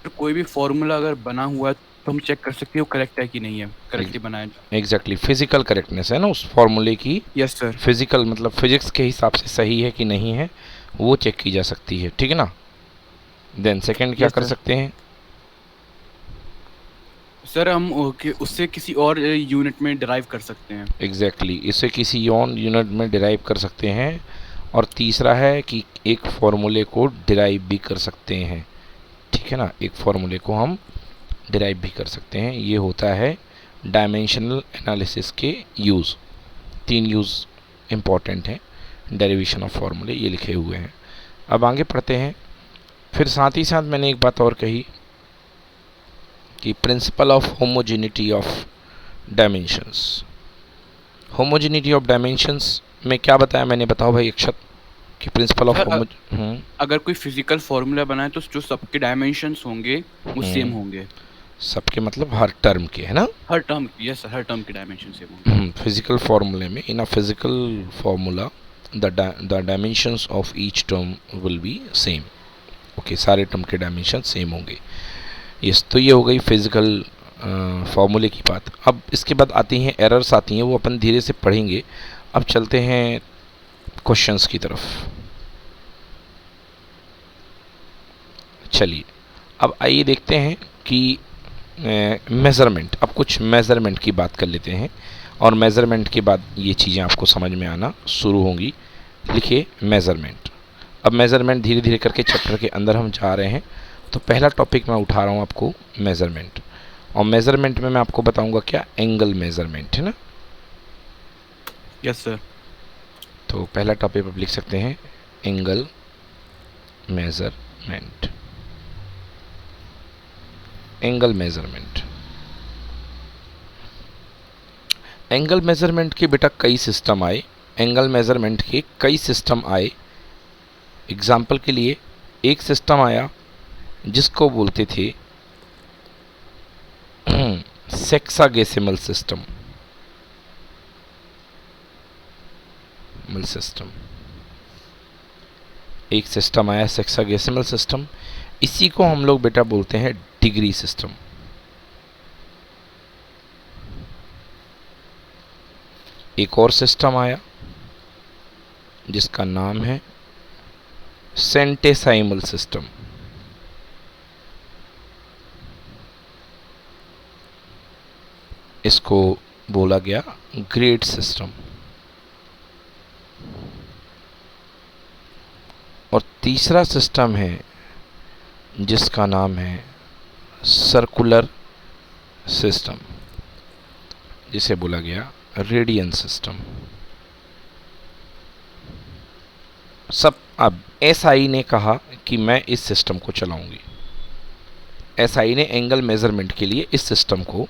कोई भी फॉर्मूला अगर बना हुआ है तो हम चेक कर सकते हैं वो करेक्ट है कि नहीं है, करेक्टली बनाया है। एग्जैक्टली, फिजिकल करेक्टनेस है ना उस फॉर्मूले की। Yes sir. फिजिकल मतलब फिजिक्स के हिसाब से सही है कि नहीं है, वो चेक की जा सकती है, ठीक है ना। देन सेकंड क्या यस कर सर। सकते हैं? सर हम उससे किसी और यूनिट में डिराइव कर सकते हैं। एग्जैक्टली, इसे किसी और यूनिट में डिराइव कर सकते हैं। और तीसरा है कि एक फॉर्मूले को डिराइव भी कर सकते हैं, ठीक है ना। एक फॉर्मूले को हम डिराइव भी कर सकते हैं, ये होता है डायमेंशनल एनालिसिस के यूज़। तीन यूज़ इम्पॉर्टेंट हैं डेरिवेशन ऑफ फार्मूले, ये लिखे हुए हैं। अब आगे पढ़ते हैं। फिर साथ ही साथ मैंने एक बात और कही कि principle of homogeneity of dimensions. Homogeneity of dimensions में क्या बताया मैंने, बताओ भाई अक्षत, कि प्रिंसिपल ऑफ सर होमो। अगर कोई फिजिकल फॉर्मूला बनाए तो जो सबके डायमेंशंस होंगे वो सेम होंगे। सबके मतलब हर टर्म के, है ना। हर टर्म, यस सर, हर टर्म के डायमेंशन सेम होंगे। फिजिकल फार्मूले में, in a physical formula the dimensions of each term will be same. Okay, सारे टर्म के डायमेंशन सेम होंगे। यस, तो ये हो गई फिजिकल फार्मूले की बात। अब इसके बाद आती हैं एरर्स, आती हैं, वो अपन धीरे से पढ़ेंगे। अब चलते हैं क्वेश्चंस की तरफ। चलिए, अब आइए देखते हैं कि मेज़रमेंट, अब कुछ मेज़रमेंट की बात कर लेते हैं, और मेज़रमेंट के बाद ये चीज़ें आपको समझ में आना शुरू होंगी। लिखिए मेज़रमेंट। अब मेज़रमेंट धीरे धीरे करके चैप्टर के अंदर हम जा रहे हैं। तो पहला टॉपिक मैं उठा रहा हूँ आपको, मेज़रमेंट। और मेज़रमेंट में मैं आपको बताऊंगा क्या, एंगल मेज़रमेंट, है ना। Yes sir. तो पहला टॉपिक आप लिख सकते हैं, angle measurement. Angle measurement. Angle measurement के बेटा कई सिस्टम आए। एंगल मेज़रमेंट के कई सिस्टम आए। एग्जाम्पल के लिए एक सिस्टम आया जिसको बोलते थे सेक्सागेसिमल सिस्टम। सिस्टम, एक सिस्टम आया सेक्सागेसिमल सिस्टम। इसी को हम लोग बेटा बोलते हैं डिग्री सिस्टम। एक और सिस्टम आया जिसका नाम है सेंटेसाइमल सिस्टम। इसको बोला गया ग्रेड सिस्टम। और तीसरा सिस्टम है जिसका नाम है सर्कुलर सिस्टम, जिसे बोला गया रेडियन सिस्टम। सब, अब एसआई ने कहा कि मैं इस सिस्टम को चलाऊंगी। एसआई ने एंगल मेजरमेंट के लिए इस सिस्टम को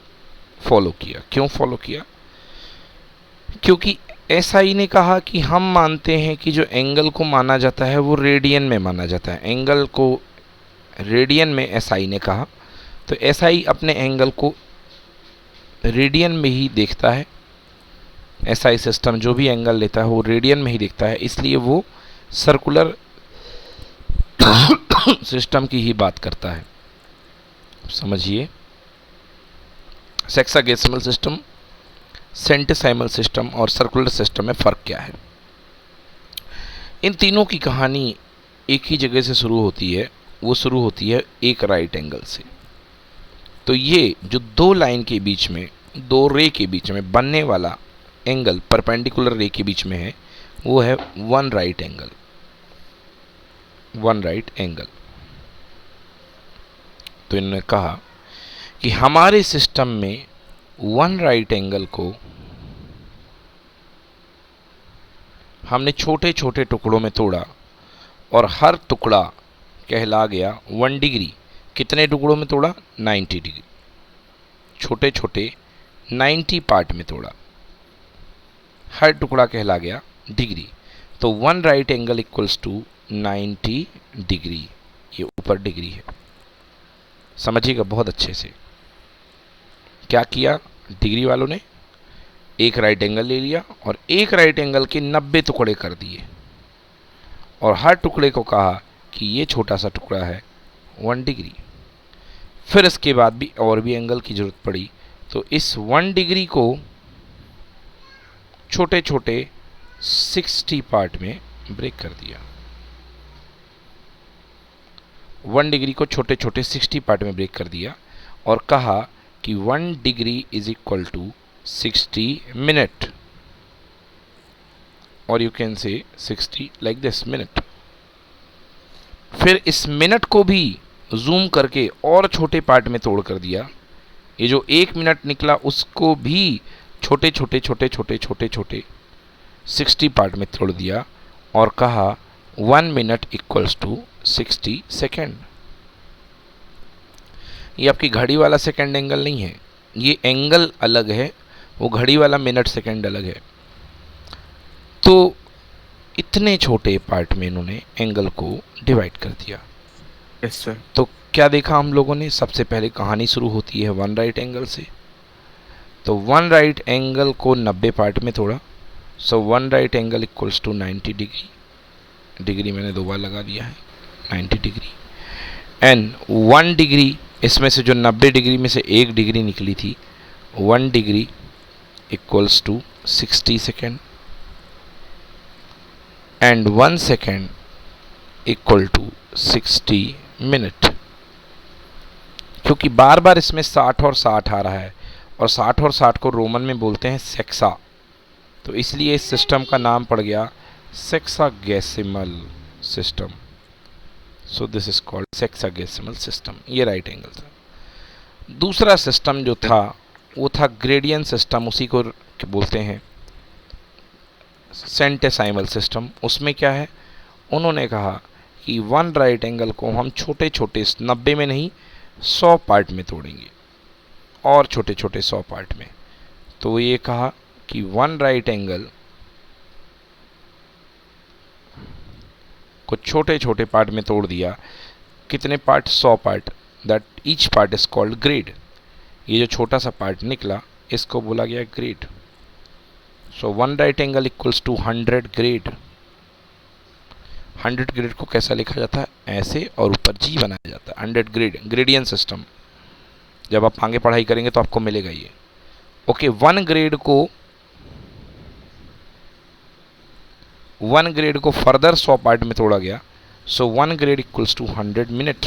फॉलो किया। क्यों फॉलो किया? क्योंकि एसआई ने कहा कि हम मानते हैं कि जो एंगल को माना जाता है वो रेडियन में माना जाता है। एंगल को रेडियन में एसआई ने कहा, तो एसआई अपने एंगल को रेडियन में ही देखता है। एसआई सिस्टम जो भी एंगल लेता है वो रेडियन में ही देखता है, इसलिए वो सर्कुलर सिस्टम की ही बात करता है। समझिए, सेक्सागेसिमल सिस्टम, सेंटिसाइमल सिस्टम और सर्कुलर सिस्टम में फ़र्क क्या है। इन तीनों की कहानी एक ही जगह से शुरू होती है, वो शुरू होती है एक राइट एंगल से। तो ये जो दो लाइन के बीच में, दो रे के बीच में बनने वाला एंगल परपेंडिकुलर रे के बीच में है, वो है one right angle. One right angle. तो इन्होंने कहा कि हमारे सिस्टम में वन राइट एंगल को हमने छोटे छोटे टुकड़ों में तोड़ा, और हर टुकड़ा कहला गया 1 डिग्री। कितने टुकड़ों में तोड़ा? 90 डिग्री। छोटे छोटे 90 पार्ट में तोड़ा, हर टुकड़ा कहला गया डिग्री। तो one right angle equals to 90 degree. ये ऊपर डिग्री है, समझिएगा बहुत अच्छे से। क्या किया डिग्री वालों ने? एक राइट एंगल ले लिया और एक राइट एंगल के 90 टुकड़े कर दिए, और हर टुकड़े को कहा कि ये छोटा सा टुकड़ा है 1 डिग्री। फिर इसके बाद भी और भी एंगल की ज़रूरत पड़ी, तो इस 1 डिग्री को छोटे छोटे 60 पार्ट में ब्रेक कर दिया। 1 डिग्री को छोटे छोटे 60 पार्ट में ब्रेक कर दिया और कहा कि 1 degree is equal to 60 minute, और you can say 60 like this minute. फिर इस मिनट को भी जूम करके और छोटे पार्ट में तोड़ कर दिया। ये जो 1 मिनट निकला उसको भी छोटे छोटे छोटे छोटे छोटे छोटे 60 पार्ट में तोड़ दिया और कहा 1 मिनट इक्वल्स टू 60 सेकेंड। ये आपकी घड़ी वाला सेकेंड एंगल नहीं है, ये एंगल अलग है, वो घड़ी वाला मिनट सेकेंड अलग है। तो इतने छोटे पार्ट में इन्होंने एंगल को डिवाइड कर दिया। Yes sir. तो क्या देखा हम लोगों ने, सबसे पहले कहानी शुरू होती है 1 राइट एंगल से। तो 1 राइट एंगल को 90 पार्ट में तोड़ा, so 1 right angle equals to 90 degree. Degree मैंने 2 बार लगा दिया है, 90 डिग्री। एंड 1 डिग्री, इसमें से जो 90 डिग्री में से 1 डिग्री निकली थी, 1 degree equals to 60 second and 1 second equal to 60 minute. क्योंकि बार बार इसमें 60 और 60 आ रहा है और 60 और 60 को रोमन में बोलते हैं सेक्सा, तो इसलिए इस सिस्टम का नाम पड़ गया sexagesimal system. So this is called sexagesimal system. ये राइट एंगल था। दूसरा सिस्टम जो था वो था ग्रेडियंट सिस्टम, उसी को बोलते हैं सेंटेसाइमल सिस्टम। उसमें क्या है, उन्होंने कहा कि 1 राइट एंगल को हम छोटे छोटे 90 में नहीं 100 पार्ट में तोड़ेंगे और छोटे छोटे 100 पार्ट में। तो ये कहा कि 1 राइट एंगल को छोटे छोटे पार्ट में तोड़ दिया। कितने part? 100 part. That each part is called grade. ये जो छोटा सा पार्ट निकला इसको बोला गया grade. So 1 right angle equals to 100 grade. 100 grade को कैसा लिखा जाता है? ऐसे, और ऊपर जी बनाया जाता है। 100 ग्रेड, ग्रेडियंट सिस्टम। जब आप आगे पढ़ाई करेंगे तो आपको मिलेगा ये। ओके, 1 ग्रेड को फर्दर 100 पार्ट में तोड़ा गया। So 1 grade equals to 100 minute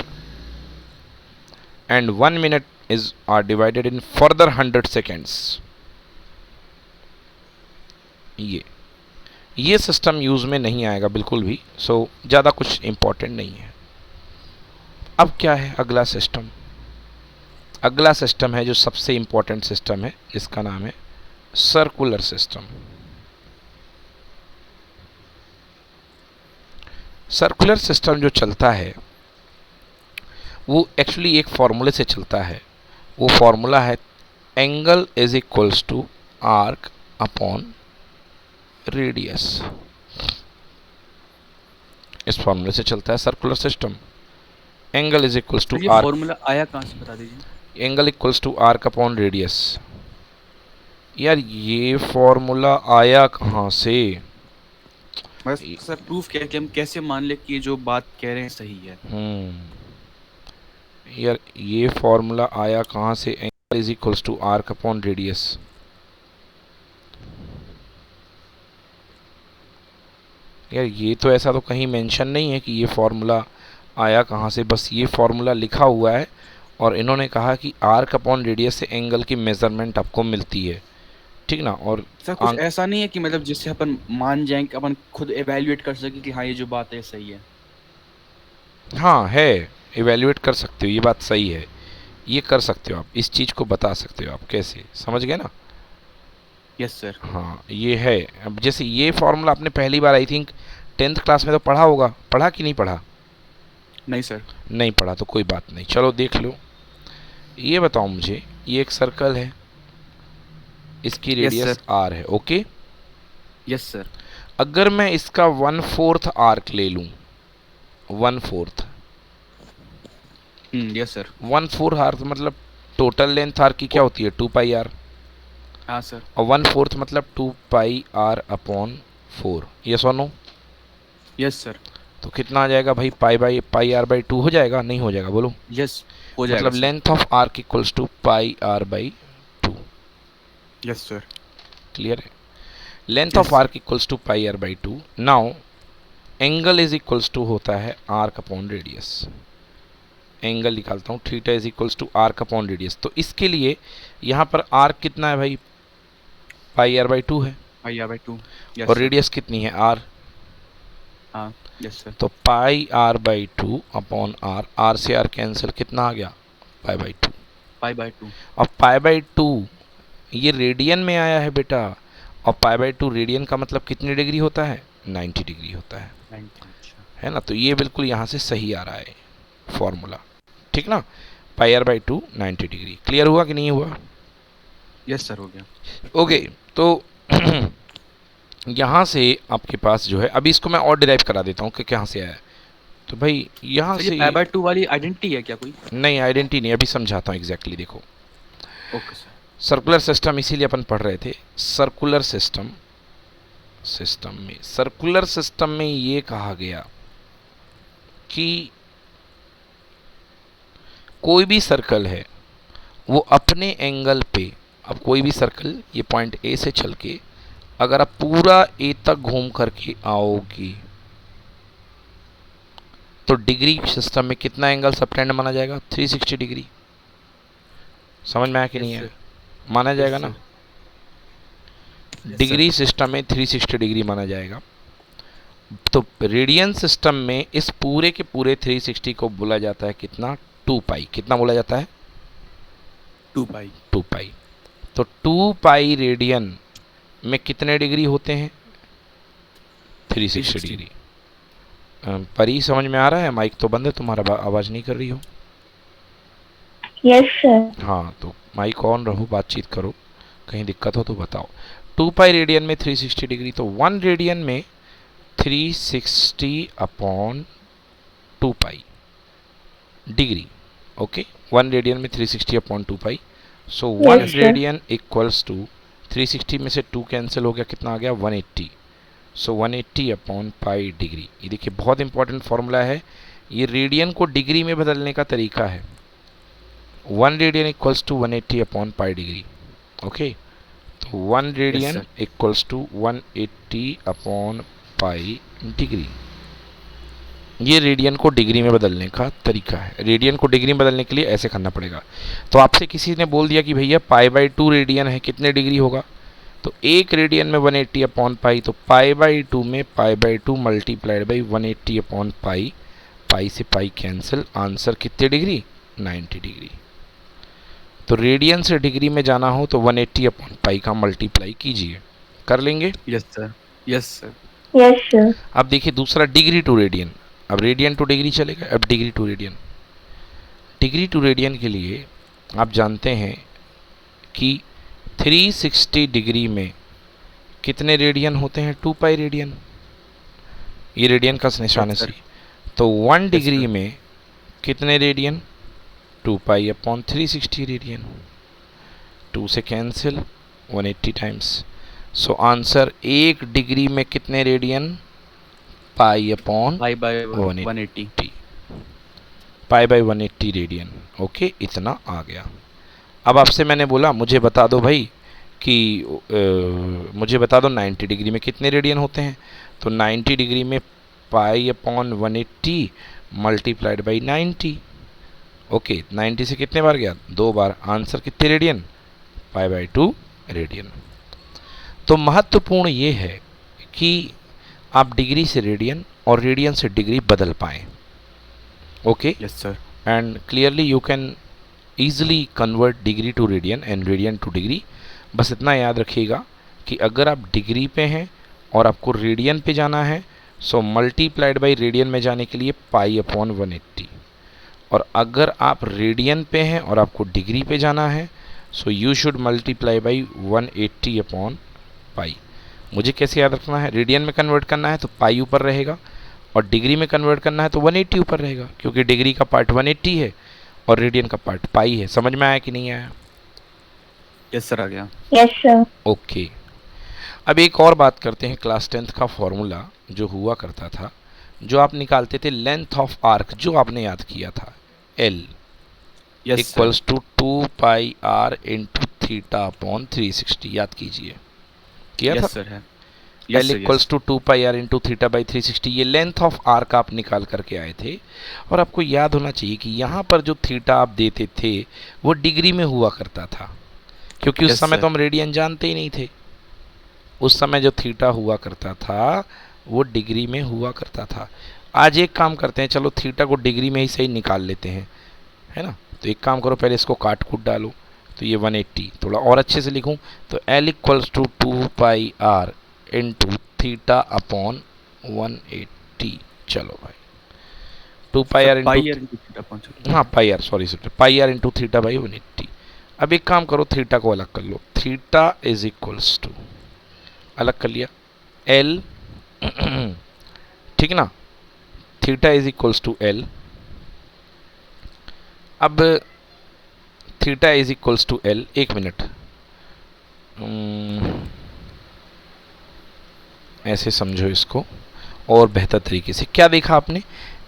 and 1 minute is are divided in further 100 seconds. ये सिस्टम यूज में नहीं आएगा बिल्कुल भी, सो ज़्यादा कुछ इंपॉर्टेंट नहीं है। अब क्या है अगला सिस्टम? अगला सिस्टम है जो सबसे इंपॉर्टेंट सिस्टम है, जिसका नाम है सर्कुलर सिस्टम। सर्कुलर सिस्टम जो चलता है वो एक्चुअली एक फॉर्मूले से चलता है। वो फॉर्मूला है angle is equals to arc upon radius. इस फॉर्मूले से चलता है circular system. Angle is equals to ये आर्क, फॉर्मूला आया कहाँ से बता दीजिए। Angle equals to arc upon radius. यार ये फॉर्मूला आया कहाँ से? बस सर प्रूफ किया कि हम कैसे मान ले कि ये जो बात कह रहे हैं सही है। यार ये फॉर्मूला आया कहाँ से? Angle is equals to arc upon radius. यार ये तो ऐसा तो कहीं मेंशन नहीं है कि ये फॉर्मूला आया कहाँ से, बस ये फॉर्मूला लिखा हुआ है और इन्होंने कहा कि आर्क अपॉन रेडियस से एंगल की मेजरमेंट आपको मिलती है, ठीक ना। और सर कुछ ऐसा नहीं है कि मतलब जिससे अपन मान जाएं कि अपन खुद एवेल्युएट कर सके कि हाँ ये जो बात है सही है। हाँ है, एवेल्युएट कर सकते हो, ये बात सही है, ये कर सकते हो आप, इस चीज़ को बता सकते हो आप। कैसे, समझ गए ना? Yes sir. हाँ ये है। अब जैसे ये फॉर्मूला आपने पहली बार आई थिंक 10th क्लास में तो पढ़ा होगा, पढ़ा कि नहीं पढ़ा? नहीं सर। नहीं पढ़ा तो कोई बात नहीं, चलो देख लो। ये बताओ मुझे, ये एक सर्कल है, इसकी रेडियस r है, ओके? Yes sir. अगर मैं इसका 1/4 आर्क ले लूँ, 1/4, यस सर। 1/4 आर्क मतलब टोटल लेंथ आर्क की क्या होती है? 2πr। हाँ सर। और 1/4 मतलब 2πr अपॉन 4। यस और नो? Yes sir. तो कितना आ जाएगा भाई, पाई आर बाई 2 हो जाएगा, नहीं हो जाएगा बोलो? यस, हो जाएगा मतलब sir. Length of arc equals to pi R by 2। Yes sir. Clear है? Length yes of sir. Arc equals to pi R by 2। Now angle is equals to होता है आर्क अपॉन रेडियस। एंगल निकालता हूँ, theta is equals to arc upon radius. तो इसके लिए यहाँ पर आर्क कितना है भाई, पाई आर बाई 2 है, पाई आर बाई 2। और यस सर। रेडियस कितनी है, आर। हाँ। Yes sir. तो pi R by 2 upon R, R से आर कैंसिल, कितना आ गया, पाई बाई 2। Pi by 2। और पाई बाई 2 ये रेडियन में आया है बेटा, और पाई बाई 2 रेडियन का मतलब कितनी डिग्री होता है, 90 डिग्री होता है 90। अच्छा। है ना? तो ये बिल्कुल यहाँ से सही आ रहा है फॉर्मूला, ठीक ना? पाई आर बाई 2 90 डिग्री। क्लियर हुआ कि नहीं हुआ? यस सर, हो गया। ओके, तो यहाँ से आपके पास जो है, अभी इसको मैं और डिराइव करा देता हूँ कि कहाँ से आया है। तो भाई यहाँ सर ये से पाई बाई 2 वाली आइडेंटिटी है क्या कोई? नहीं, आइडेंटिटी नहीं, अभी समझाता हूँ एग्जैक्टली। देखो, ओके सर। सर्कुलर सिस्टम इसीलिए अपन पढ़ रहे थे। सर्कुलर सिस्टम में ये कहा गया कि कोई भी सर्कल है वो अपने एंगल पे, अब कोई भी सर्कल, ये पॉइंट ए से चल के अगर आप पूरा ए तक घूम करके आओगे तो डिग्री सिस्टम में कितना एंगल सबटेंड माना जाएगा, 360 डिग्री। समझ में आया कि नहीं यस है? सर। माना जाएगा यस ना? Sir. Yes degree sir. System में 360 डिग्री माना जाएगा। तो रेडियन सिस्टम में इस पूरे के पूरे 360 को बोला जाता है कितना, 2 पाई। कितना बोला जाता है, 2 पाई। 2 पाई। तो 2 पाई रेडियन में कितने डिग्री होते हैं, 360 डिग्री। परी समझ में आ रहा है? माइक तो बंद है तुम्हारा, आवाज नहीं कर रही हो? Yes sir. हाँ, तो माइक ऑन रहो, बातचीत करो, कहीं दिक्कत हो तो बताओ। 2 पाई रेडियन में 360 डिग्री, तो 1 रेडियन में 360 upon 2 pi degree. Okay, 1 radian में 360 upon 2 pi. So 1 Yes, sir. Radian equals to 360 में से 2 कैंसिल हो गया, कितना आ गया, 180। सो 180 अपॉन पाई डिग्री। ये देखिए बहुत इंपॉर्टेंट फॉर्मूला है, ये रेडियन को डिग्री में बदलने का तरीका है। 1 radian equals to 180 upon pi degree. Okay, तो 1 radian sir. Equals to 180 upon pi degree. ये रेडियन को डिग्री में बदलने का तरीका है। रेडियन को डिग्री में बदलने के लिए ऐसे करना पड़ेगा। तो आपसे किसी ने बोल दिया कि भैया पाई बाई 2 रेडियन है, कितने डिग्री होगा, तो 1 रेडियन में 180 अपॉन पाई, तो पाई बाई 2 में pi by 2 multiplied by 180 upon pi, pi से पाई कैंसिल, आंसर कितने डिग्री, 90 डिग्री। तो रेडियन से डिग्री में जाना हो तो 180 अपॉन पाई का मल्टीप्लाई कीजिए, कर लेंगे? Yes sir. Yes sir. Yes sir. अब देखिए दूसरा, डिग्री टू रेडियन। अब रेडियन टू डिग्री चलेगा, अब degree to radian. Degree to radian के लिए आप जानते हैं कि 360 डिग्री में कितने रेडियन होते हैं, 2 पाई रेडियन। ये रेडियन का निशान है Yes, sir. सही। तो 1 डिग्री sir. में कितने रेडियन, 2 पाई अपॉन 360 रेडियन। 2 से cancel, 180 times. So answer 1 degree में कितने radian, pi upon pi by 180, 180। Pi by 180 radian. Okay, इतना आ गया। अब आपसे मैंने बोला मुझे बता दो भाई कि मुझे बता दो 90 डिग्री में कितने रेडियन होते हैं। तो 90 डिग्री में पाई अपॉन 180 मल्टीप्लाइड बाई 90। ओके, 90 से कितने बार गया, 2 बार। आंसर कितने रेडियन, पाई बाई 2 रेडियन। तो महत्वपूर्ण ये है कि आप डिग्री से रेडियन और रेडियन से डिग्री बदल पाएँ। Okay, yes sir. and clearly you can easily convert degree to radian and radian to degree। बस इतना याद रखिएगा कि अगर आप डिग्री पे हैं और आपको रेडियन पे जाना है, सो मल्टीप्लाइड बाई रेडियन में जाने के लिए पाई अपॉन 180, और अगर आप रेडियन पे हैं और आपको डिग्री पे जाना है, so you should multiply by 180 upon पाई। मुझे कैसे याद रखना है, रेडियन में कन्वर्ट करना है तो पाई ऊपर रहेगा, और डिग्री में कन्वर्ट करना है तो 180 ऊपर रहेगा, क्योंकि डिग्री का पार्ट 180 है और रेडियन का पार्ट पाई है। समझ में आया कि नहीं आया? यस सर, आ गया। Yes sir. ओके, अब एक और बात करते हैं। क्लास 10th का फॉर्मूला जो हुआ करता था, जो आप निकालते थे लेंथ ऑफ आर्क, जो आपने याद किया था, L is equals to 2 pi R into theta upon 360, याद कीजिए, किया था। यस सर है। L equals to 2 pi R into theta by 360, ये लेंथ ऑफ आर्क आप निकाल करके आए थे। और आपको याद होना चाहिए कि यहाँ पर जो थीटा आप देते थे वो डिग्री में हुआ करता था, क्योंकि उस Yes, समय sir. तो हम रेडियन जानते ही नहीं थे। उस समय जो थीटा हुआ करता था वो डिग्री में हुआ करता था। आज एक काम करते हैं, चलो थीटा को डिग्री में ही सही निकाल लेते हैं, है ना। तो एक काम करो, पहले इसको काट कूट डालो, तो ये 180, थोड़ा और अच्छे से लिखूं तो L equals to 2 pi R into theta upon 180। चलो भाई 2 पाई आर इंटू, हाँ pi R, sorry sir, pi R into theta by 180। अब एक काम करो, थीटा को अलग कर लो, थीटा इज इक्वल्स टू, अलग कर लिया, एल ठीक ना, theta is equals to L. अब theta is equals to L, एक मिनट, ऐसे समझो इसको और बेहतर तरीके से। क्या देखा आपने,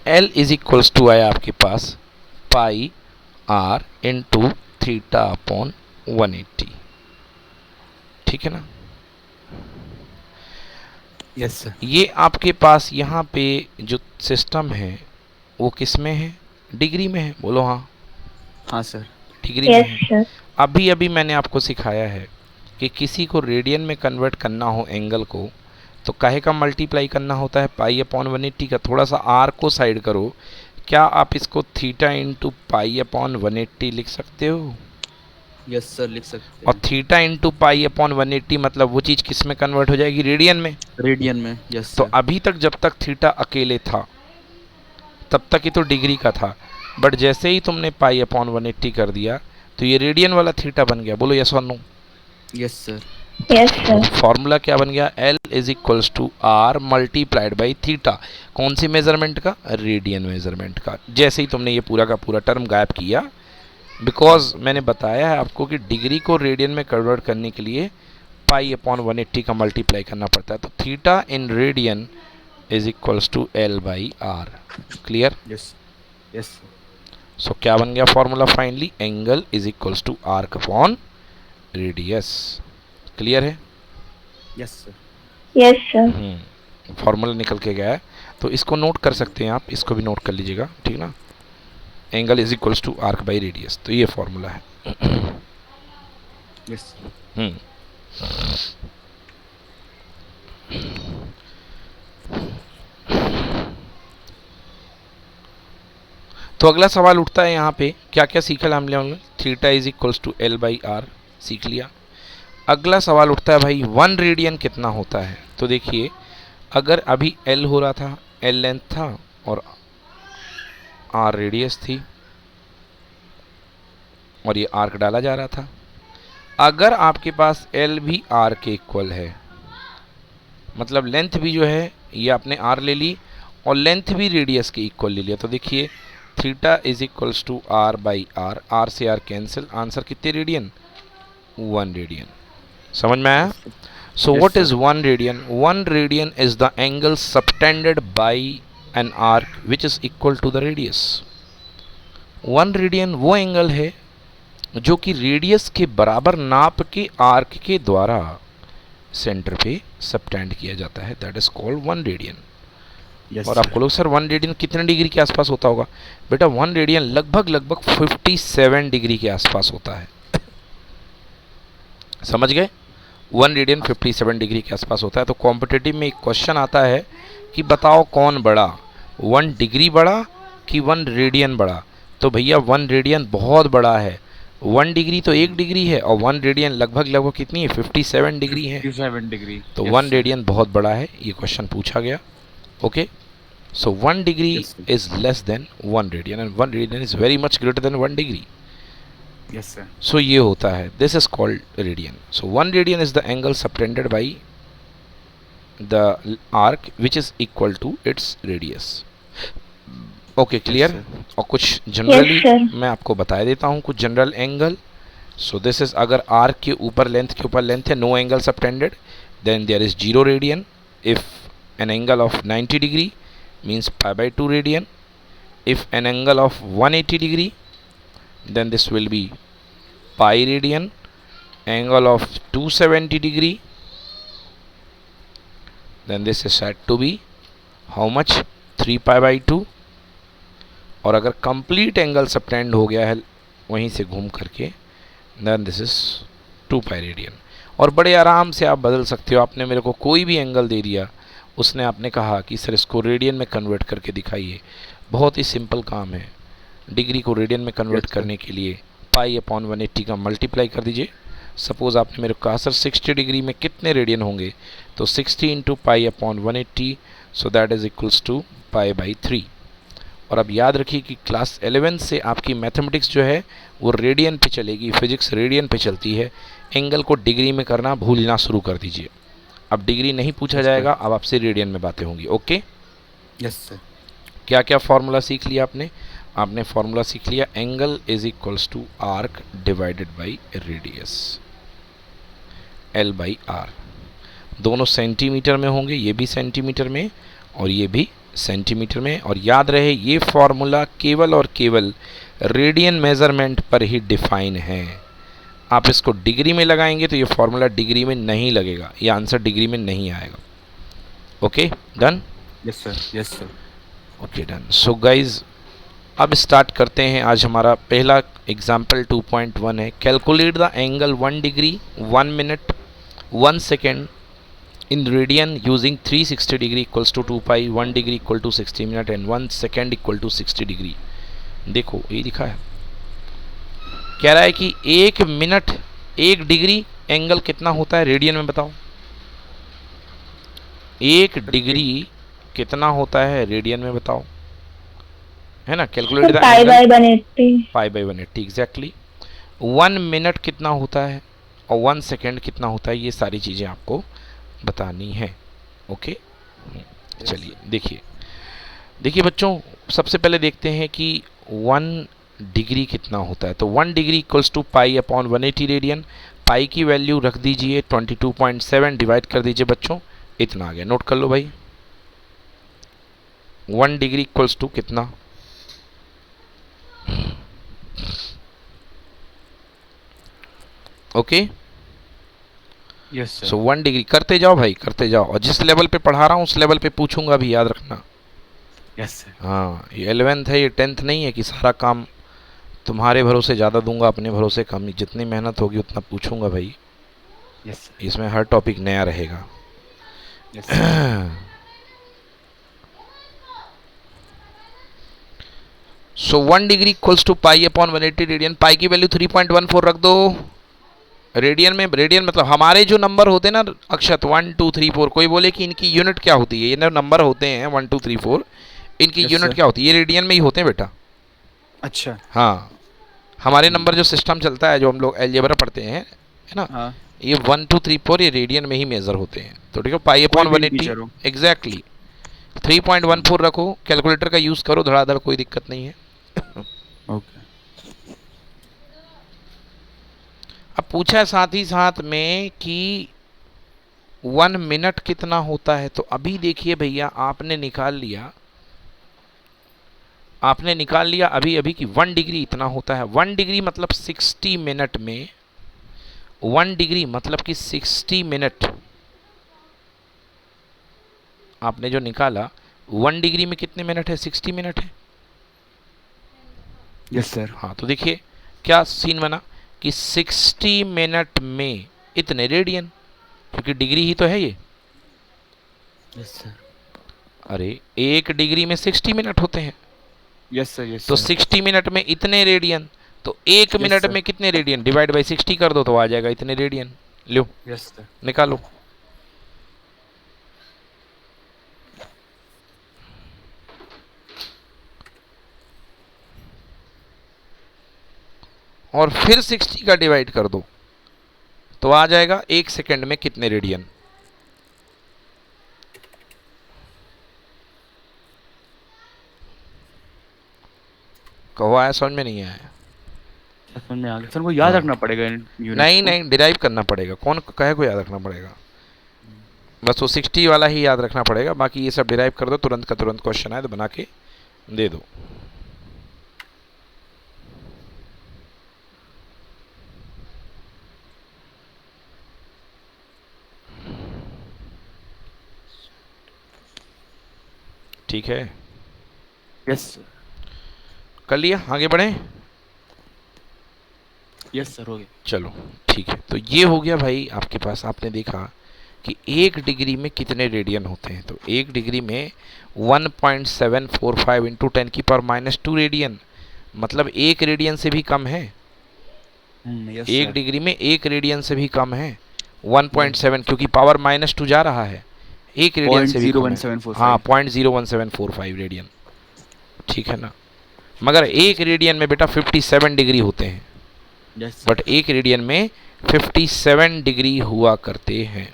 एल इज इक्वल्स टू आया आपके पास पाई आर इंटू थीटा अपॉन 180, ठीक है ना। Yes sir. ये आपके पास यहाँ पे जो सिस्टम है वो किस में है, डिग्री में है, बोलो हाँ। हाँ सर। डिग्री में Yes, है। sir. अभी अभी मैंने आपको सिखाया है कि किसी को रेडियन में कन्वर्ट करना हो एंगल को, तो काहे का मल्टीप्लाई करना होता है, पाई अपॉन 180 का। थोड़ा सा आर को साइड करो, क्या आप इसको थीटा इंटू पाई अपॉन 180 लिख सकते हो। यस सर लिख सकते और हैं। थीटा इंटू पाई अपॉन 180 मतलब वो चीज़ किस में कन्वर्ट हो जाएगी, रेडियन में। रेडियन में। यस तो सर। अभी तक जब तक थीटा अकेले था तब तक ही तो डिग्री का था, बट जैसे ही तुमने पाई अपॉन 180 कर दिया तो ये रेडियन वाला थीटा बन गया। बोलो यस और no. Yes sir. Yes, sir. Formula क्या बन गया, L is equals to R multiplied by theta. कौन सी मेजरमेंट का, रेडियन मेजरमेंट का। जैसे ही तुमने ये पूरा का पूरा टर्म गायब किया, बिकॉज मैंने बताया है आपको कि डिग्री को रेडियन में कन्वर्ट करने के लिए पाई अपॉन 180 का मल्टीप्लाई करना पड़ता है। तो theta in radian is equals to L by R. Clear. Yes. Yes. So क्या बन गया formula finally, angle is equals to arc upon radius. Clear है। Yes sir. Yes, sir. Formula निकल के गया है, तो इसको नोट कर सकते हैं आप, इसको भी नोट कर लीजिएगा, ठीक ना। Angle is equals to arc by radius, तो ये फॉर्मूला है। यस। तो अगला सवाल उठता है यहाँ पे, क्या क्या सीखा हमने, theta is equals to L by R सीख लिया। अगला सवाल उठता है भाई 1 रेडियन कितना होता है। तो देखिए, अगर अभी एल हो रहा था, एल लेंथ था और आर रेडियस थी और ये आर्क डाला जा रहा था। अगर आपके पास एल भी आर के इक्वल है, मतलब लेंथ भी जो है ये आपने आर ले ली और लेंथ भी रेडियस के इक्वल ले लिया, तो देखिए theta is equals to R by R, R से आर कैंसिल, आंसर कितने रेडियन, 1 रेडियन। समझ में आया। So what is 1 radian, 1 radian is the angle subtended by an arc which is equal to the radius. 1 radian वो angle है जो कि radius के बराबर नाप के आर्क के द्वारा सेंटर पे सबटेंड किया जाता है, that is called 1 radian. Yes. और आपको लोग सर 1 रेडियन कितने डिग्री के आसपास होता होगा, बेटा 1 रेडियन लगभग 57 डिग्री के आसपास होता है। समझ गए, 1 रेडियन 57 डिग्री के आसपास होता है। तो कॉम्पिटिटिव में एक क्वेश्चन आता है कि बताओ कौन बड़ा, 1 डिग्री बड़ा कि 1 रेडियन बड़ा। तो भैया 1 रेडियन बहुत बड़ा है, 1 डिग्री तो 1 डिग्री है और 1 रेडियन लगभग कितनी है, 57 डिग्री है। 57 डिग्री। तो 1 रेडियन बहुत बड़ा है, ये क्वेश्चन पूछा गया। Okay, so 1 degree is less than 1 radian and 1 radian is very much greater than 1 degree. Yes sir. So ये होता है, this is called radian. So 1 radian is the angle subtended by the arc which is equal to its radius. Okay, clear. और कुछ generally Yes, sir. मैं आपको बता देता हूँ कुछ general angle. So this is, अगर आर्क के ऊपर लेंथ के ऊपर लेंथ है, no angle subtended, then there is 0 radian. If an angle of 90 degree, means pi by 2 radian. If an angle of 180 degree, then this will be pi radian. Angle of 270 degree, then this is said to be how much, 3 pi by 2. और अगर complete angle subtend हो गया है वहीं से घूम करके, then this is 2 pi radian. और बड़े आराम से आप बदल सकते हो. आपने मेरे को कोई भी एंगल दे दिया, उसने आपने कहा कि सर इसको रेडियन में कन्वर्ट करके दिखाइए. बहुत ही सिंपल काम है. डिग्री को रेडियन में कन्वर्ट करने के लिए पाई अपॉन 180 का मल्टीप्लाई कर दीजिए. सपोज़ आपने मेरे को कहा सर 60 डिग्री में कितने रेडियन होंगे, तो 60 into pi upon 180, so that is equals to pi by 3. और अब याद रखिए कि क्लास 11 से आपकी मैथमेटिक्स जो है वो रेडियन पे चलेगी, फिजिक्स रेडियन पे चलती है. एंगल को डिग्री में करना भूलना शुरू कर दीजिए. अब डिग्री नहीं पूछा जाएगा, अब आपसे रेडियन में बातें होंगी. Okay, yes sir. क्या क्या फार्मूला सीख लिया आपने? आपने फार्मूला सीख लिया, angle is equals to arc divided by radius, L by R. दोनों सेंटीमीटर में होंगे, ये भी सेंटीमीटर में और ये भी सेंटीमीटर में. और याद रहे ये फार्मूला केवल और केवल रेडियन मेज़रमेंट पर ही डिफाइन है. आप इसको डिग्री में लगाएंगे तो ये फार्मूला डिग्री में नहीं लगेगा, ये आंसर डिग्री में नहीं आएगा. Okay, done? Yes sir. Yes sir. Okay, done. So guys, अब स्टार्ट करते हैं. आज हमारा पहला एग्जाम्पल 2.1 है. Calculate the angle 1 degree 1 minute 1 second in radian using 360 degree equals to 2 pi, 1 degree equal to 60 minute and 1 second equal to 60 degree. देखो ये लिखा है, कह रहा है कि 1 मिनट 1 डिग्री एंगल कितना होता है रेडियन में, बताओ. 1 डिग्री कितना होता है रेडियन में, बताओ. है ना, calculate the pi by 180. Pi by 180 exactly. 1 minute कितना होता है और 1 सेकेंड कितना होता है, ये सारी चीज़ें आपको बतानी है. ओके, चलिए देखिए बच्चों, सबसे पहले देखते हैं कि 1 डिग्री कितना होता है. तो 1 degree equals to pi upon 180 radian. Pi की वैल्यू रख दीजिए 22.7, डिवाइड कर दीजिए बच्चों, इतना आ गया. नोट कर लो भाई, 1 डिग्री इक्वल्स टू कितना, okay. Yes sir. So 1 degree करते जाओ भाई, करते जाओ. और जिस लेवल पे पढ़ा रहा हूँ उस लेवल पे पूछूंगा भी, याद रखना. Yes sir. हाँ, ये 11th है, ये 10th नहीं है कि सारा काम तुम्हारे भरोसे ज़्यादा दूंगा, अपने भरोसे कम. जितनी मेहनत होगी उतना पूछूंगा भाई. Yes sir. इसमें हर टॉपिक नया रहेगा. Yes sir. So 1 degree equals to pi upon 180 radian. Pi की वैल्यू 3.14 रख दो. रेडियन में, रेडियन मतलब हमारे जो नंबर होते हैं ना अक्षत, 1 2 3 4, कोई बोले कि इनकी यूनिट क्या होती है, ये नंबर होते हैं 1 2 3 4, इनकी यूनिट क्या होती है, ये रेडियन में ही होते हैं बेटा. अच्छा. हाँ, हमारे नंबर जो सिस्टम चलता है, जो हम लोग अलजेब्रा पढ़ते हैं, है ना, हाँ. ये 1 2 3 4 ये रेडियन में ही मेजर होते हैं. तो ठीक है, पाई अपॉन 180 एग्जैक्टली 3.14 रखो. कैलकुलेटर का यूज़ करो धड़ाधड़, कोई दिक्कत नहीं है. ओके. अब पूछा है साथ ही साथ में कि 1 मिनट कितना होता है. तो अभी देखिए भैया, आपने निकाल लिया अभी अभी कि 1 डिग्री इतना होता है. 1 डिग्री मतलब 60 मिनट में, 1 डिग्री मतलब कि 60 मिनट आपने जो निकाला, 1 डिग्री में कितने मिनट है, 60 मिनट है. Yes sir. हाँ, तो देखिए क्या सीन बना कि 60 मिनट में इतने रेडियन, क्योंकि डिग्री ही तो है ये. Yes sir. अरे 1 डिग्री में 60 मिनट होते हैं. Yes sir. यस. तो 60 मिनट में इतने रेडियन, तो 1 मिनट सर. में कितने रेडियन, डिवाइड बाई 60 कर दो तो आ जाएगा इतने रेडियन. लो यस सर. निकालो. और फिर 60 का डिवाइड कर दो तो आ जाएगा 1 सेकेंड में कितने रेडियन. कहो आया, समझ में नहीं आया? समझ में आ गया सर. को याद हाँ. रखना पड़ेगा यूनिट नहीं को. नहीं, डिराइव करना पड़ेगा. कौन कहे को याद रखना पड़ेगा? बस वो 60 वाला ही याद रखना पड़ेगा, बाकी ये सब डिराइव कर दो, तुरंत का तुरंत क्वेश्चन आए तो बना के दे दो। ठीक है, यस सर। कर लिया, आगे बढ़ें। यस सर, हो गया। चलो ठीक है, तो ये हो गया भाई आपके पास। आपने देखा कि 1 डिग्री में कितने रेडियन होते हैं, तो 1 डिग्री में 1.745 इंटू 10⁻² रेडियन, मतलब 1 रेडियन से भी कम है। Yes 1 sir. डिग्री में 1 रेडियन से भी कम है 1.7, क्योंकि पावर -2 जा रहा है, 1 रेडियन से भी कम है। 0.01745। हाँ, 0.01745 रेडियन, ठीक है ना। मगर 1 रेडियन में बेटा 57 डिग्री होते हैं, यस बट 1 रेडियन में 57 डिग्री हुआ करते हैं।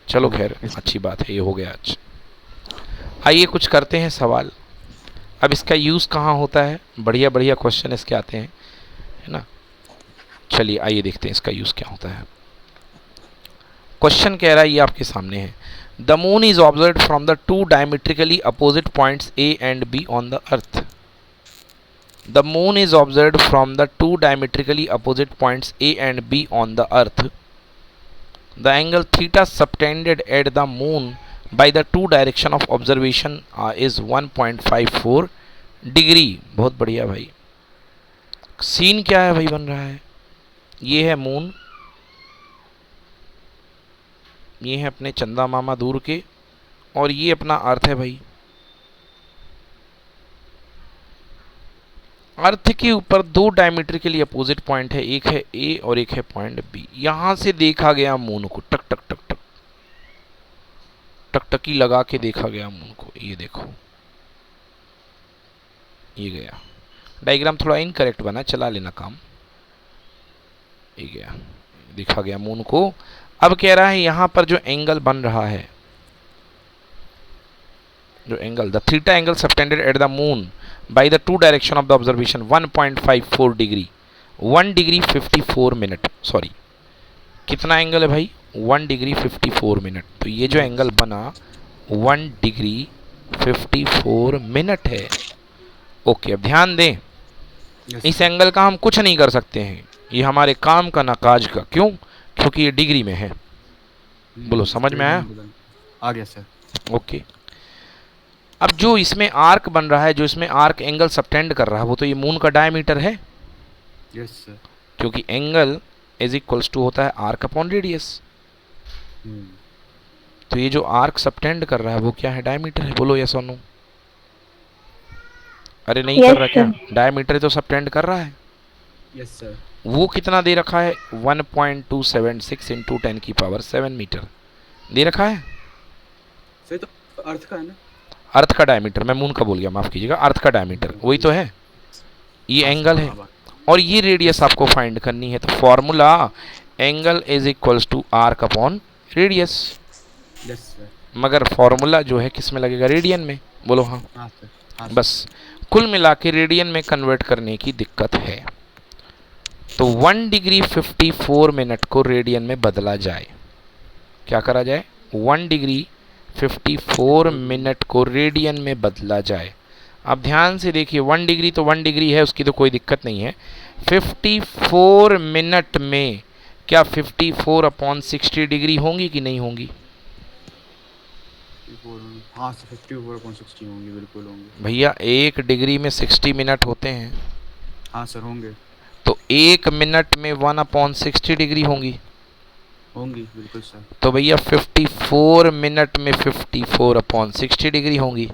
चलो खैर, अच्छी बात है, ये हो गया आज। आइए कुछ करते हैं सवाल। अब इसका यूज़ कहाँ होता है, बढ़िया बढ़िया क्वेश्चन इसके आते हैं, है ना। चलिए आइए देखते हैं इसका यूज़ क्या होता है। क्वेश्चन कह रहा है, ये आपके सामने है, the moon is observed from the 2 diametrically opposite points A and B on the earth. The moon is observed from the 2 diametrically opposite points A and B on the earth. The angle theta subtended at the moon by the 2 direction of observation is 1.54 degree. बहुत बढ़िया भाई। Scene क्या है भाई बन रहा है, ये है मून, ये है अपने चंदा मामा दूर के, और ये अपना अर्थ है भाई। अर्थ के ऊपर 2 डायमीट्रिकली अपोजिट पॉइंट है, एक है ए और एक है पॉइंट बी। यहां से देखा गया मून को, टक टक टक टक टकटकी लगा के देखा गया मून को। ये देखो, ये गया। डायग्राम थोड़ा इनकरेक्ट बना, चला लेना काम। ये गया, देखा गया मून को। अब कह रहा है यहां पर जो एंगल बन रहा है, जो angle, the theta angle subtended at the moon by the 2 direction of the observation 1.54 degree, 1 degree 54 minute, sorry कितना एंगल है भाई, 1 डिग्री 54 मिनट। तो ये जो एंगल बना 1 डिग्री 54 मिनट है। ओके, अब ध्यान दें, इस एंगल का हम कुछ नहीं कर सकते हैं, ये हमारे काम का ना काज का। क्यों? क्योंकि ये डिग्री में है। बोलो, समझ में आया? आ गया सर। ओके, अब जो इसमें आर्क बन रहा है, जो इसमें आर्क एंगल सबटेंड कर रहा है, वो तो ये मून का डायमीटर है। Yes sir. क्योंकि एंगल इज इक्वल्स टू होता है आर्क अपॉन रेडियस। तो ये जो आर्क सबटेंड कर रहा है वो क्या है, डायमीटर है। बोलो यस और नो। अरे नहीं कर रहा क्या, डायमीटर तो सबटेंड कर रहा है। Yes sir. वो कितना दे रखा है, 1.276 इंटू 10⁻7 मीटर दे रखा है। सही, तो अर्थ का है ना, अर्थ का डायमीटर, मैं मून का बोल गया, माफ कीजिएगा, अर्थ का डायमीटर वही तो है, ये एंगल है और ये रेडियस आपको फाइंड करनी है। तो formula angle is equals to arc upon radius. Yes sir. मगर फॉर्मूला जो है किस में लगेगा, रेडियन में। बोलो हाँ। हाँ सर, हाँ सर। बस कुल मिला के रेडियन में कन्वर्ट करने की दिक्कत है। तो 1 डिग्री 54 मिनट को रेडियन में बदला जाए, क्या करा जाए, 1 डिग्री 54 मिनट को रेडियन में बदला जाए। अब ध्यान से देखिए, 1 डिग्री तो 1 डिग्री है, उसकी तो कोई दिक्कत नहीं है। 54 मिनट में क्या 54/60 डिग्री होंगी कि नहीं होंगी? हाँ सर, 54/60 होंगी, बिल्कुल होंगे भैया 1 डिग्री में 60 मिनट होते हैं। हाँ सर, होंगे। तो 1 मिनट में 1/60 डिग्री होंगी, होंगी बिल्कुल सर। तो भैया 54 मिनट में 54/60 डिग्री होंगी,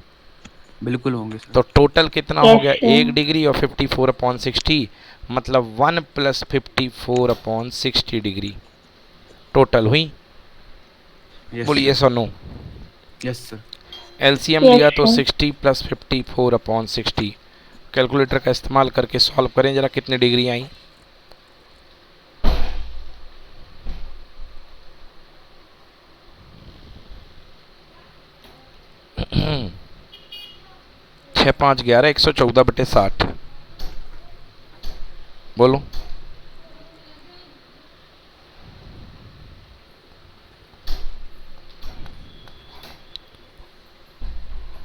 बिल्कुल होंगे सर। तो टोटल कितना हो गया, 1 डिग्री और 54/60, मतलब 1 + 54/60 डिग्री टोटल हुई। बोलिए यस और नो। Yes sir. एलसीएम लिया तो 60 + 54/60। कैलकुलेटर का इस्तेमाल करके सॉल्व करें जरा, कितनी डिग्री आई। छः 5 11 114/60। बोलो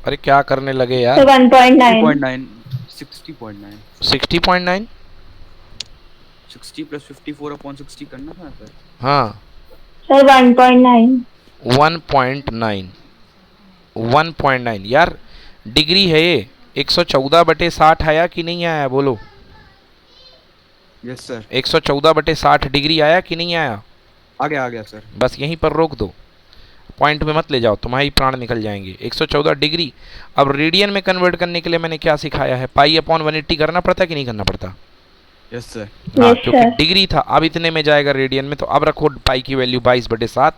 अरे क्या करने लगे सर यार? 1.9. 60.9 60.9 60.9। 60 प्लस 54/60 करना था सर। हाँ, सर 1.9. 1.9। 1.9 यार, डिग्री है ये। 114/60 आया कि नहीं आया बोलो? Yes sir. 114/60 डिग्री आया कि नहीं आया? आ गया सर। बस यहीं पर रोक दो, पॉइंट में मत ले जाओ, तुम्हारी प्राण निकल जाएंगे। 114 डिग्री। अब रेडियन में कन्वर्ट करने के लिए मैंने क्या सिखाया है? पाई अपॉन 180 करना पड़ता है कि नहीं करना पड़ता? Yes sir. हाँ, यस क्योंकि सर. डिग्री था, अब इतने में जाएगा रेडियन में, तो अब रखो पाई की वैल्यू 22/7।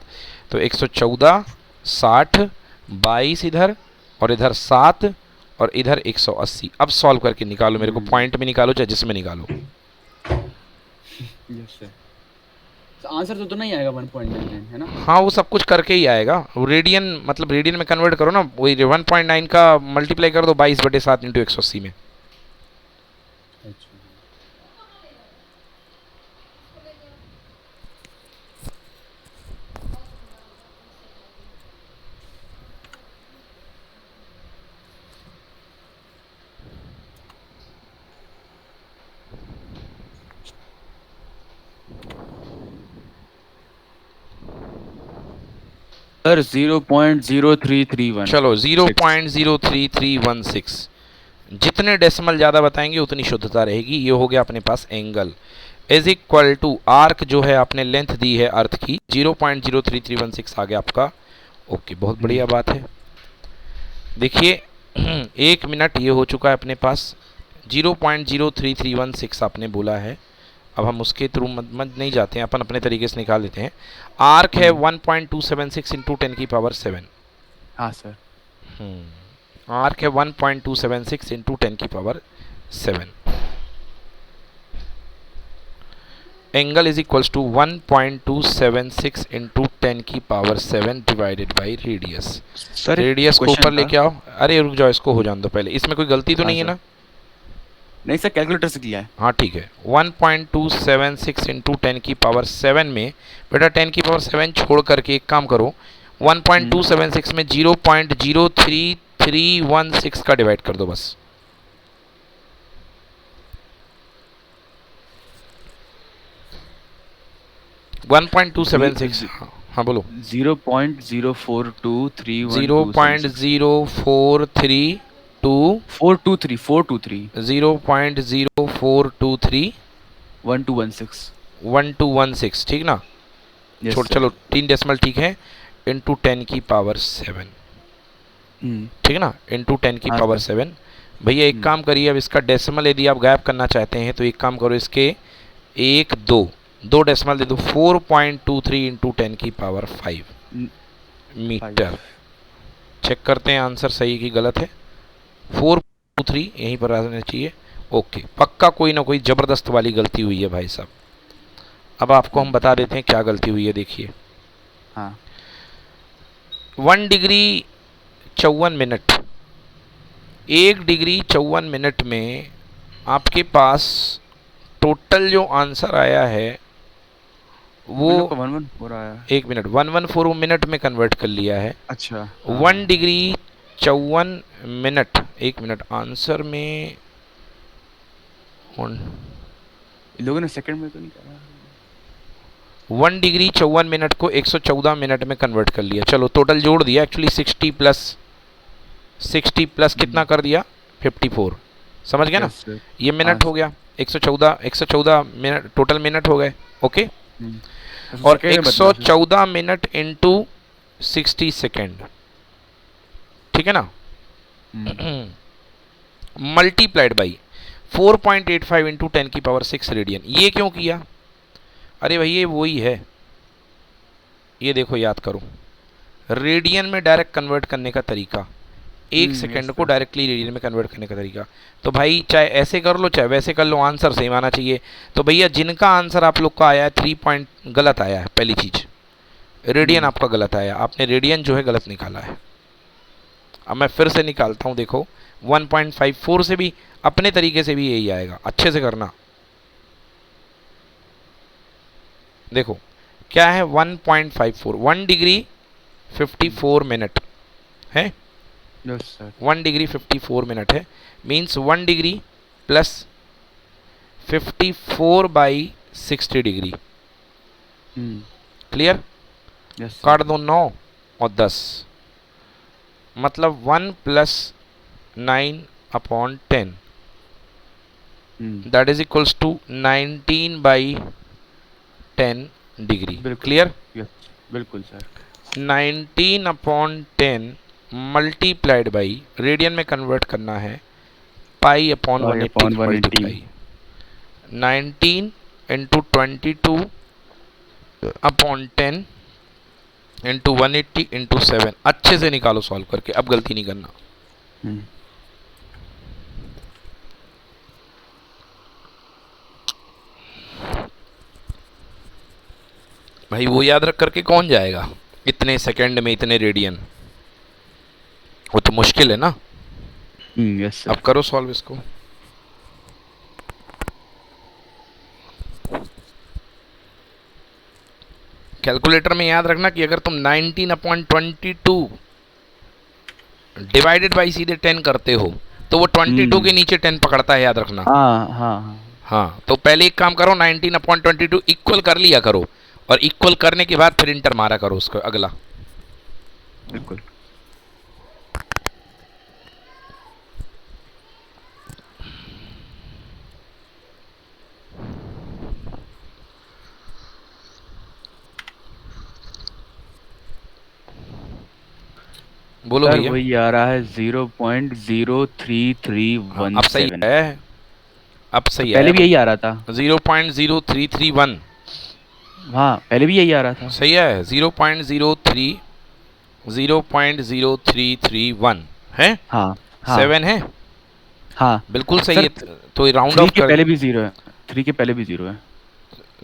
तो 114, 60, 22 इधर, और इधर 7, और इधर 180। अब सॉल्व करके निकालो, मेरे को पॉइंट में निकालो चाहे जिसमें निकालो। Yes sir. आंसर तो नहीं आएगा 1.99 है ना? हाँ, वो सब कुछ करके ही आएगा। वो रेडियन, मतलब रेडियन में कन्वर्ट करो ना, वही 1.9 का मल्टीप्लाई कर दो 22/7 इंटू 180 में। अच्छा। सर 0.0331। चलो 0.03316। जितने डेसिमल ज़्यादा बताएंगे उतनी शुद्धता रहेगी। ये हो गया अपने पास angle is equal to arc, जो है आपने लेंथ दी है अर्थ की, 0.03316 आ गया आपका। ओके, बहुत बढ़िया बात है। देखिए 1 मिनट ये हो चुका है अपने पास। 0.03316 आपने बोला है। अब हम उसके थ्रू मत नहीं जाते हैं, अपन अपने तरीके से निकाल लेते हैं। आर्क है 1.276 इंटू 10⁻7। हाँ सर। आर्क है 1.276 into 10⁻7। Angle is equals to 1.276 into 10⁻7 divided by radius. Sir radius को ऊपर लेके आओ। अरे रुक जाओ, इसको हो जाने दो पहले। इसमें कोई गलती तो नहीं है ना? नहीं सर, कैलकुलेटर से किया है। हाँ ठीक है। 1.276 इंटू 10⁻7 में बेटा 10⁻7 छोड़ करके एक काम करो, 1.276 में 0.03316 का डिवाइड कर दो बस। One point two seven six. हाँ बोलो। 0.0423 0.0432 423 0.0423 1216। 1216, ठीक ना? Yes, छोड़, sir. चलो 3 डेसिमल ठीक है, इंटू 10⁻7, ठीक ना? इंटू 10⁻7। भैया एक काम करिए, अब इसका डेसिमल यदि आप गायब करना चाहते हैं तो एक काम करो, इसके 1 2 डेसिमल दे दो। 4.23 इंटू 10⁵ मीटर। चेक करते हैं आंसर सही कि गलत है। 423 यहीं पर रहना चाहिए। ओके, पक्का कोई ना कोई ज़बरदस्त वाली गलती हुई है भाई साहब। अब आपको हम बता देते हैं क्या गलती हुई है। देखिए, हाँ 1 डिग्री 54 मिनट, 1 डिग्री 54 मिनट में आपके पास टोटल जो आंसर आया है वो 114 आया। 1 मिनट 114 मिनट में कन्वर्ट कर लिया है। अच्छा 1 डिग्री 54 मिनट, 1 मिनट आंसर में इन लोगों ने सेकंड में तो नहीं करा। 1 डिग्री 54 मिनट को 114 मिनट में कन्वर्ट कर लिया। चलो टोटल जोड़ दिया, एक्चुअली 60 प्लस कितना कर दिया? 54। समझ गया ना? ये मिनट हो गया। 114 मिनट टोटल मिनट हो गए। ओके, और 114 मिनट इंटू 60 सेकेंड, ठीक है ना? Multiplied by 4.85 into 10⁻6 radian. ये क्यों किया? अरे भैया वही है, ये देखो याद करो, रेडियन में डायरेक्ट कन्वर्ट करने का तरीका, 1 सेकेंड को डायरेक्टली रेडियन में कन्वर्ट करने का तरीका। तो भाई चाहे ऐसे कर लो चाहे वैसे कर लो, आंसर सेम आना चाहिए। तो भैया जिनका आंसर आप लोग का आया है 3 पॉइंट गलत आया है, पहली चीज़ रेडियन आपका गलत आया, आपने रेडियन जो है गलत निकाला है। अब मैं फिर से निकालता हूँ, देखो 1.54 से भी अपने तरीके से भी यही आएगा, अच्छे से करना। देखो क्या है 1.54, 1 डिग्री 54 मिनट है, यस सर। 1 डिग्री 54 मिनट है, means 1 degree plus 54 by 60 degree. Clear? Yes काट दो 9 और 10, मतलब 1 प्लस 9 upon 10, that is equals to 19 by 10 degree. Clear? Yes बिल्कुल sir. 19 upon 10 multiplied by, radian में कन्वर्ट करना है, pi upon 180 multiply 19 into 22 upon 10 into 180 into 7। अच्छे से निकालो सॉल्व करके, अब गलती नहीं करना। भाई वो याद रख करके कौन जाएगा इतने सेकंड में इतने रेडियन, वो तो मुश्किल है ना। Yes sir. अब करो सॉल्व इसको। कैलकुलेटर में याद रखना कि अगर तुम 19/22 डिवाइडेड बाई सीधे 10 करते हो तो वो 22 के नीचे 10 पकड़ता है, याद रखना। हाँ हाँ हाँ, तो पहले एक काम करो, 19/22 इक्वल कर लिया करो, और इक्वल करने के बाद फिर इंटर मारा करो उसको अगला। बिल्कुल। बोलो सर भैया। वही आ रहा है 0.03317। अब सही है, अब सही है। पहले भी यही आ रहा था। 0.0331। हाँ पहले भी यही आ रहा था। सही है, 0.0331 है। हाँ हाँ 7 है, हाँ बिल्कुल सही सर। है। तो राउंड 3 ऑफ के कर, पहले भी 0 है। 3 के पहले भी 0 है।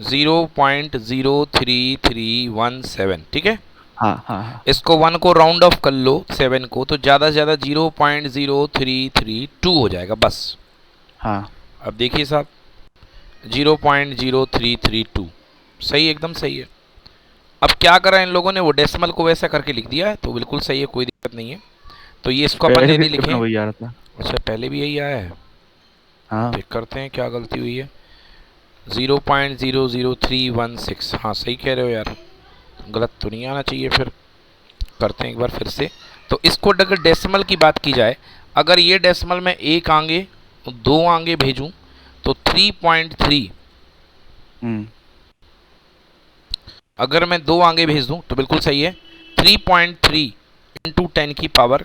0.03317, ठीक है। हाँ हाँ हाँ इसको 1 को राउंड ऑफ कर लो 7 को, तो ज़्यादा से ज़्यादा 0.0332 हो जाएगा बस। हाँ। अब देखिए साहब, 0.0332 सही, एकदम सही है। अब क्या करा इन लोगों ने, वो डेसिमल को वैसा करके लिख दिया है, तो बिल्कुल सही है, कोई दिक्कत नहीं है। तो ये इसको अपन पहले भी यदि स्क्रिप्ट में लिखें, वही आ रहा था। अच्छा पहले भी यही आया है, हाँ चेक करते हैं क्या गलती हुई है। 0.00316, हाँ सही कह रहे हो यार, गलत तो नहीं आना चाहिए। फिर करते हैं एक बार फिर से। तो इसको अगर डेसिमल की बात की जाए, अगर ये डेसिमल में एक आगे दो आगे भेजूं तो 3.3, अगर मैं दो आगे भेज दूं तो बिल्कुल सही है। 3.3 इंटू 10 की पावर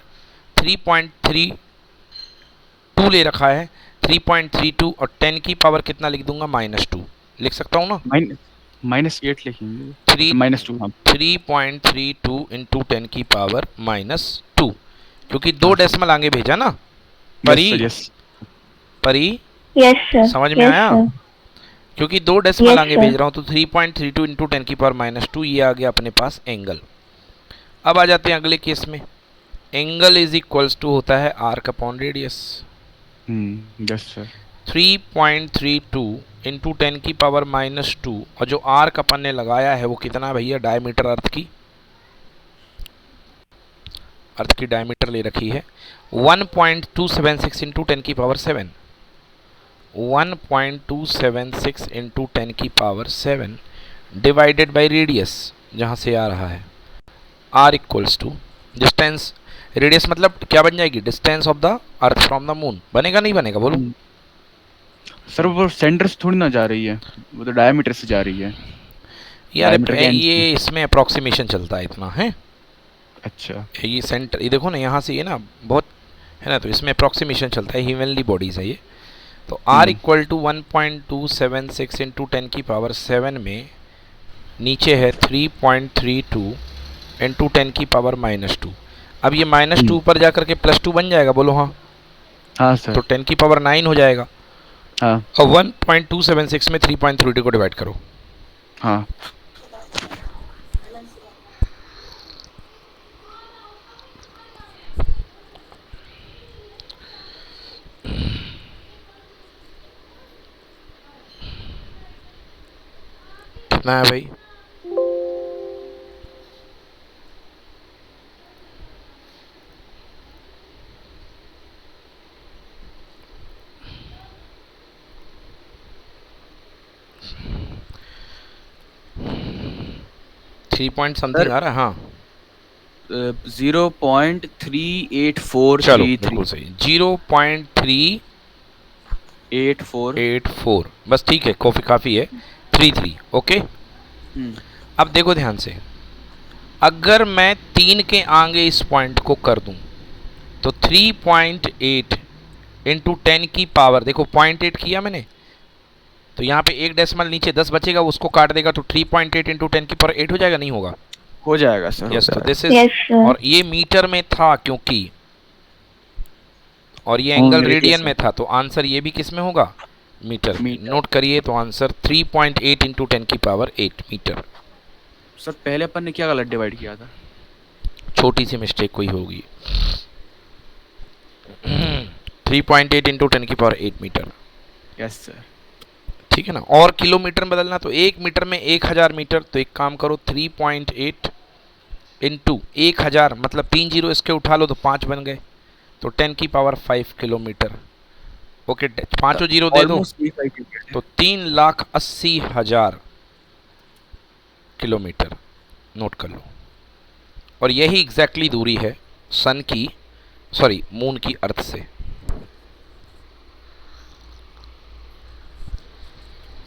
3.32 ले रखा है, 3.32, और 10 की पावर कितना लिख दूंगा, -2 लिख सकता हूँ ना। -8 लिखेंगे। 3 -2 हाँ। 3.32 इंटू 10 की पावर -2, क्योंकि दो डेसिमल आगे भेजा ना। परी, यस परी यस सर। समझ में यस आया? सर। क्योंकि दो डेसिमल Yes, आगे sir. भेज रहा हूँ, तो 3.32 इंटू 10 की पावर -2, ये आ गया अपने पास एंगल। अब आ जाते हैं अगले केस में। एंगल इज इक्वल्स टू होता है arc upon radius. Yes sir. 3.32 into 10 की पावर -2, और जो आर्क अपन ने लगाया है वो कितना भैया, डायमीटर अर्थ की डायमीटर ले रखी है 1.276 इंटू 10 की पावर 7। 1.276 इंटू 10 की पावर 7 डिवाइडेड बाई रेडियस, जहाँ से आ रहा है r equals to distance. Radius मतलब क्या बन जाएगी, distance of the earth from the moon. बनेगा नहीं बनेगा, बोलो। सर वो सेंटर से थोड़ी ना जा रही है, वो तो डायमीटर से जा रही है। यार डायमीटर के एंड ये इसमें अप्रोक्सीमेशन चलता है इतना है। अच्छा ये सेंटर, ये देखो ना यहाँ से, ये ना बहुत है ना, तो इसमें अप्रोक्सीमेशन चलता है, ह्यूमनली बॉडीज है ये। तो r इक्वल टू 1.276 इंटू 10 की पावर 7 में नीचे है 3.32 इंटू 10 की पावर -2। अब ये -2 ऊपर जा करके +2 बन जाएगा, बोलो हाँ। हाँ सर। तो 10 की पावर 9 हो जाएगा। हाँ और 1.276 में 3.32 को डिवाइड करो। हाँ कितना है भाई, 3 पॉइंट समथिंग आ रहा है, हाँ 0.38433 चलो बिल्कुल सही, 0.384 बस ठीक है, काफ़ी है, 33 ओके। अब देखो ध्यान से, अगर मैं 3 के आगे इस पॉइंट को कर दूं तो 3.8 इंटू 10 की पावर, देखो 0.8 किया मैंने, तो यहाँ पे एक डेसिमल नीचे 10 बचेगा, उसको काट देगा तो 3.8 इंटू 10 की पावर 8 हो जाएगा, नहीं होगा? हो जाएगा सर। यस, तो दिस इज, Yes, sir. और ये मीटर में था क्योंकि, और ये एंगल रेडियन में था, तो आंसर ये भी किस में होगा? मीटर में। नोट करिए, तो आंसर 3.8 इंटू 10 की पावर 8 मीटर। सर पहले अपन ने क्या गलत डिवाइड किया था? छोटी सी मिस्टेक कोई होगी। 3.8 इंटू 10 की पावर 8 मीटर। Yes sir. ठीक है ना, और किलोमीटर में बदलना, तो 1 मीटर में 1000 मीटर, तो एक काम करो 3.8 इंटू 1000, मतलब 3 जीरो इसके उठा लो तो 5 बन गए, तो 10 की पावर 5 किलोमीटर। ओके, पाँचों जीरो दे दो तो 3,80,000 किलोमीटर। नोट कर लो, और यही एग्जैक्टली दूरी है सन की, सॉरी मून की अर्थ से।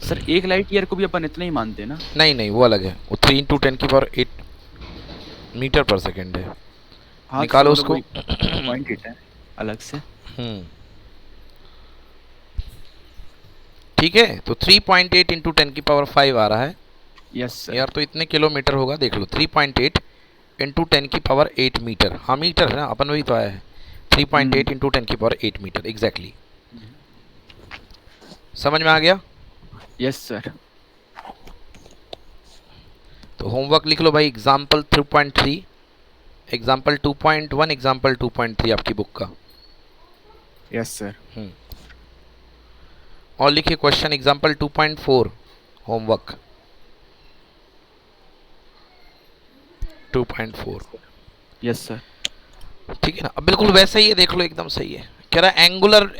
सर एक लाइट ईयर को भी अपन इतना ही मानते हैं ना? नहीं नहीं, वो अलग है, वो 3 इंटू 10 की पावर 8 मीटर पर सेकेंड है। हाँ, निकालो तो उसको। पॉइंट है अलग से। ठीक है, तो 3.8 इंटू 10 की पावर 5 आ रहा है। Yes sir. यार तो इतने किलोमीटर होगा, देख लो 3.8 इंटू 10 की पावर 8 मीटर, हाँ मीटर है ना, अपन वही तो आया है, 3.8 इंटू 10 की पावर 8 मीटर एग्जैक्टली। समझ में आ गया? Yes sir. तो होमवर्क लिख लो भाई, एग्जाम्पल 3.3, एग्जाम्पल 2.1, एग्जाम्पल 2.3 आपकी बुक का। Yes sir. और लिखिए question example 2.4 homework 2.4। Yes sir. ठीक है ना, अब बिल्कुल वैसा ही है, देख लो एकदम सही है। कह रहा है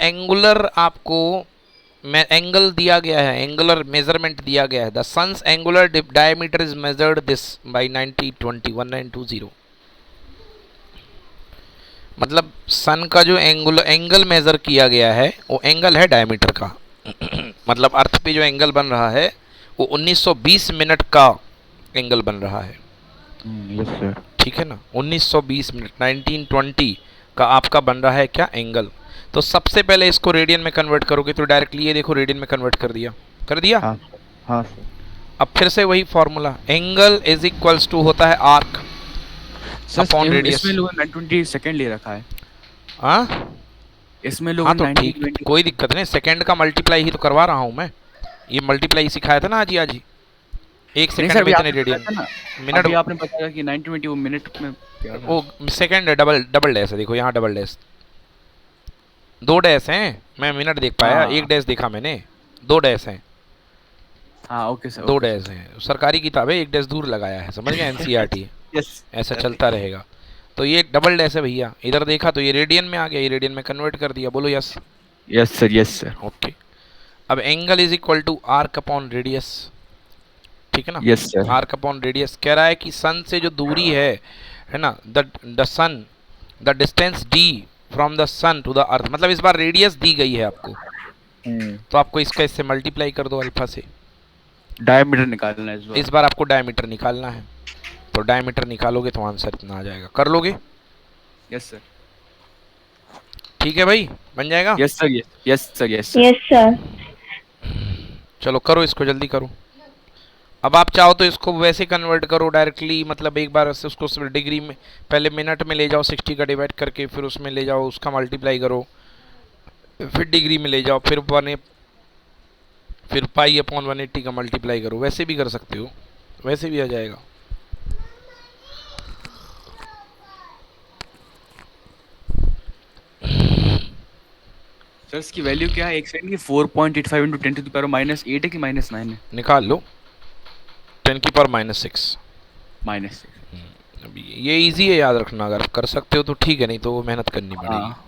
एंगुलर आपको एंगल दिया गया है, एंगुलर मेजरमेंट दिया गया है। The sun's angular diameter is measured this by 1920 मतलब सन का जो एंगल मेजर किया गया है वो एंगल है डायमीटर का। मतलब अर्थ पे जो एंगल बन रहा है वो 1920 मिनट का एंगल बन रहा है। Yes sir. ठीक है ना, 1920 मिनट 1920 का आपका बन रहा है क्या एंगल। तो सबसे पहले इसको रेडियन में कन्वर्ट करोगे तो डायरेक्टली ये देखो रेडियन में कन्वर्ट कर दिया। हाँ हाँ सर। अब फिर से वही formula, angle is equals to होता है आर्क अपॉन रेडियस। इसमें लोगों ने 920 सेकंड ले रखा है। हाँ इसमें लोगों हाँ, ने तो 1920 ठीक, कोई दिक्कत नहीं, सेकंड का मल्टीप्लाई ही तो करवा रहा हूँ मैं। ये मल्टीप्लाई सिखाया था ना आज ही। एक सेकंड में इतने रेडियन मिनट। अभी आपने बताया कि 920 वो मिनट में वो सेकंड है, डबल डैश है, देखो यहाँ डबल डैश, 2 डैश हैं, मैं मिनट देख पाया, हाँ। 1 डैश देखा मैंने, 2 डैश हैं। हाँ ओके सर। 2 डैश हैं, सरकारी किताब है, 1 डैश दूर लगाया है, समझ गए, एनसीईआरटी यस ऐसा चलता रहेगा। तो ये डबल डैश है भैया, इधर देखा तो ये रेडियन में आ गया, ये रेडियन में कन्वर्ट कर दिया, बोलो yes. Yes sir. Yes sir. Okay, अब angle is equal to arc upon radius. ठीक है ना, yes sir. Arc upon radius कह रहा है कि सन से जो दूरी है ना, the sun, the distance D from the sun to the earth, मतलब इस बार रेडियस दी गई है आपको, तो आपको इसका इससे मल्टीप्लाई कर दो अल्फा से। डायमीटर निकालना है इस बार आपको डायमीटर निकालना है, तो डायमीटर निकालोगे तो आंसर इतना आ जाएगा, कर लोगे? Yes sir. ठीक है भाई, बन जाएगा? Yes sir. Yes sir. Yes sir. Yes, sir. चलो करो इसको, जल्दी करो। अब आप चाहो तो इसको वैसे कन्वर्ट करो डायरेक्टली, मतलब एक बार से उसको डिग्री में, पहले मिनट में ले जाओ 60 का डिवाइड करके, फिर उसमें ले जाओ उसका मल्टीप्लाई करो, फिर डिग्री में ले जाओ, फिर पाई अपॉन 180 का मल्टीप्लाई करो, वैसे भी कर सकते हो, वैसे भी आ जाएगा। सर इसकी वैल्यू क्या है? एक सेकंड की 4.85 × 10 to the power -8 है कि -9 है? निकाल लो, 10 की पावर -6। -6। अभी ये इजी है याद रखना, अगर कर सकते हो तो ठीक है, नहीं तो मेहनत करनी पड़ेगी। हाँ